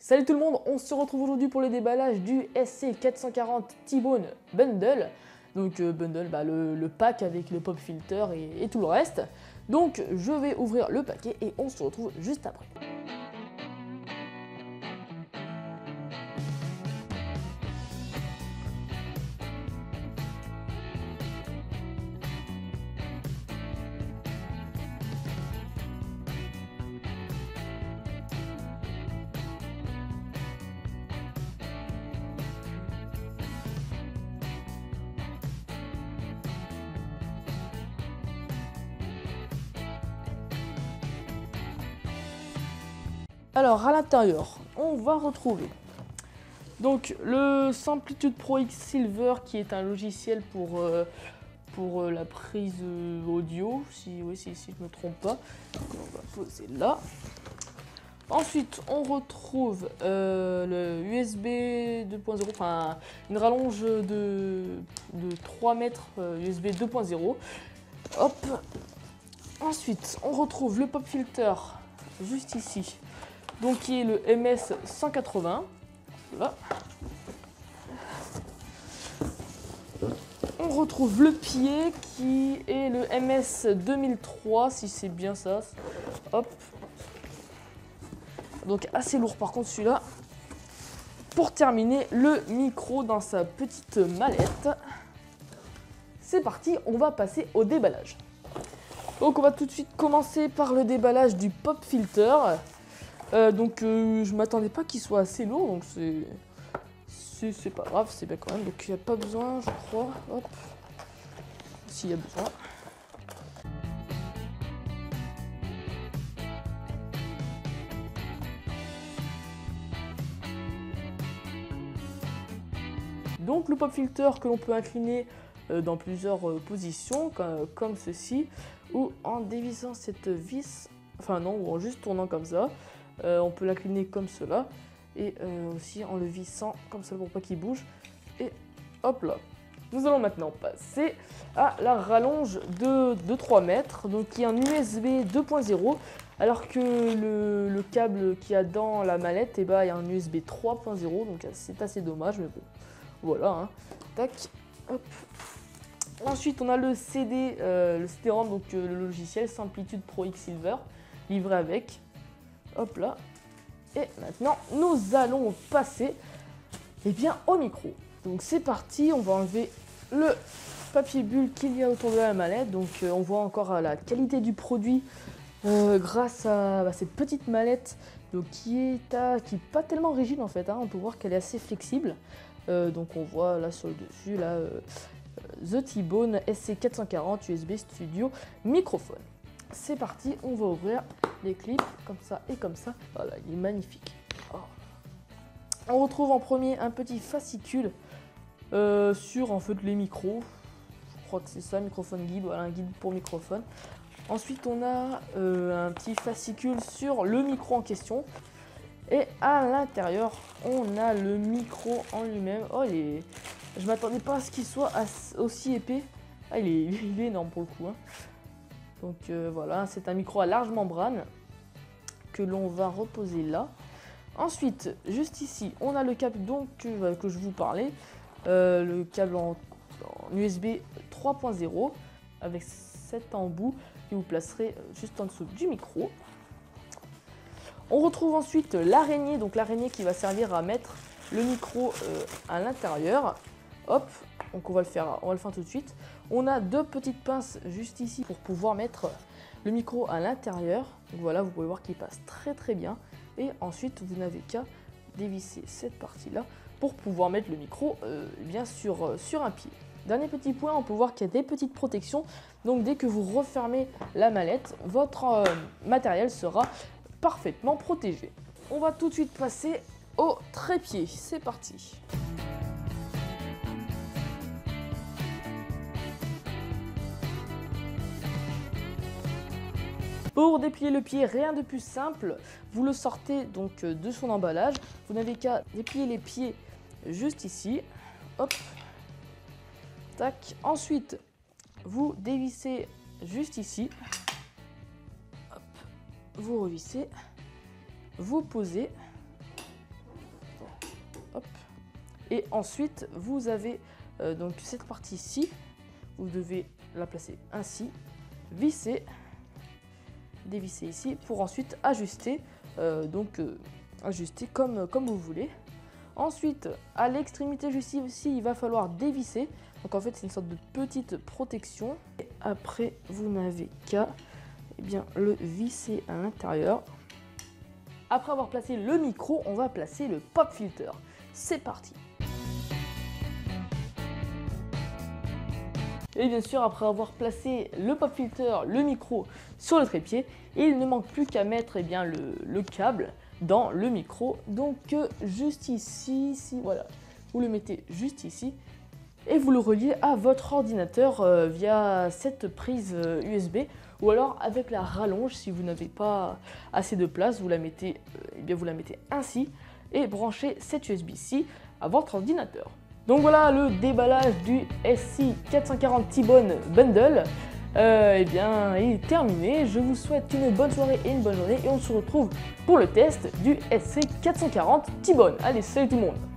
Salut tout le monde, on se retrouve aujourd'hui pour le déballage du SC440 T-Bone Bundle. Donc bundle, le pack avec le pop filter et tout le reste. Donc je vais ouvrir le paquet et on se retrouve juste après. Alors à l'intérieur, on va retrouver donc le Samplitude Pro X Silver qui est un logiciel pour la prise audio, si je ne me trompe pas. On va poser là. Ensuite, on retrouve le USB 2.0, enfin une rallonge de 3 mètres USB 2.0. Hop. Ensuite, on retrouve le pop filter juste ici. Donc qui est le MS 180. Là. On retrouve le pied qui est le MS 2003, si c'est bien ça. Hop. Donc assez lourd par contre celui-là. Pour terminer, le micro dans sa petite mallette. C'est parti, on va passer au déballage. Donc on va tout de suite commencer par le déballage du pop filter. Je m'attendais pas qu'il soit assez lourd, donc c'est pas grave, c'est bien quand même. Donc il n'y a pas besoin, je crois. Hop. S'il y a besoin. Donc le pop filter que l'on peut incliner dans plusieurs positions, comme ceci, ou en dévissant cette vis, enfin non, ou en juste tournant comme ça. On peut l'incliner comme cela et aussi en le vissant comme ça pour pas qu'il bouge. Et hop là. Nous allons maintenant passer à la rallonge de 3 mètres, donc qui est un USB 2.0, alors que le câble qu'il y a dans la mallette, il y a un USB 3.0, donc c'est assez dommage, mais bon, voilà. Hein. Tac, hop. Ensuite, on a le CD-ROM, donc le logiciel Samplitude Pro X Silver, livré avec. Hop là. Et maintenant, nous allons passer au micro. Donc c'est parti, on va enlever le papier bulle qu'il y a autour de la mallette. Donc on voit encore la qualité du produit grâce à cette petite mallette donc, qui est pas tellement rigide en fait. Hein. On peut voir qu'elle est assez flexible. Donc on voit là sur le dessus là, The T-Bone SC440 USB Studio microphone. C'est parti, on va ouvrir les clips comme ça et comme ça. Voilà, il est magnifique. Oh. On retrouve en premier un petit fascicule sur en fait les micros. Je crois que c'est ça, microphone guide, voilà un guide pour microphone. Ensuite on a un petit fascicule sur le micro en question. Et à l'intérieur, on a le micro en lui-même. Oh, je m'attendais pas à ce qu'il soit aussi épais. Ah, il est énorme pour le coup. Hein. Donc voilà, c'est un micro à large membrane que l'on va reposer là. Ensuite, juste ici, on a le câble donc, que je vous parlais. Le câble en USB 3.0 avec cet embout que vous placerez juste en dessous du micro. On retrouve ensuite l'araignée, donc l'araignée qui va servir à mettre le micro à l'intérieur. Hop, donc on va le faire tout de suite. On a deux petites pinces juste ici pour pouvoir mettre le micro à l'intérieur. Donc voilà, vous pouvez voir qu'il passe très très bien. Et ensuite, vous n'avez qu'à dévisser cette partie-là pour pouvoir mettre le micro sur un pied. Dernier petit point, on peut voir qu'il y a des petites protections. Donc dès que vous refermez la mallette, votre matériel sera parfaitement protégé. On va tout de suite passer au trépied. C'est parti. Pour déplier le pied, rien de plus simple. Vous le sortez donc de son emballage. Vous n'avez qu'à déplier les pieds juste ici. Hop. Tac. Ensuite, vous dévissez juste ici. Hop. Vous revissez. Vous posez. Et ensuite, vous avez donc cette partie-ci. Vous devez la placer ainsi, visser, dévisser ici pour ensuite ajuster. Ajuster comme vous voulez. Ensuite, à l'extrémité juste ici, il va falloir dévisser. Donc en fait, c'est une sorte de petite protection. Et après, vous n'avez qu'à le visser à l'intérieur. Après avoir placé le micro, on va placer le pop filter. C'est parti. Et bien sûr, après avoir placé le pop filter, le micro sur le trépied, il ne manque plus qu'à mettre le câble dans le micro. Donc juste ici, voilà, vous le mettez juste ici et vous le reliez à votre ordinateur via cette prise USB ou alors avec la rallonge. Si vous n'avez pas assez de place, vous la mettez, vous la mettez ainsi et branchez cette USB-C à votre ordinateur. Donc voilà, le déballage du SC440 T-Bone Bundle est terminé. Je vous souhaite une bonne soirée et une bonne journée et on se retrouve pour le test du SC440 T-Bone. Allez, salut tout le monde!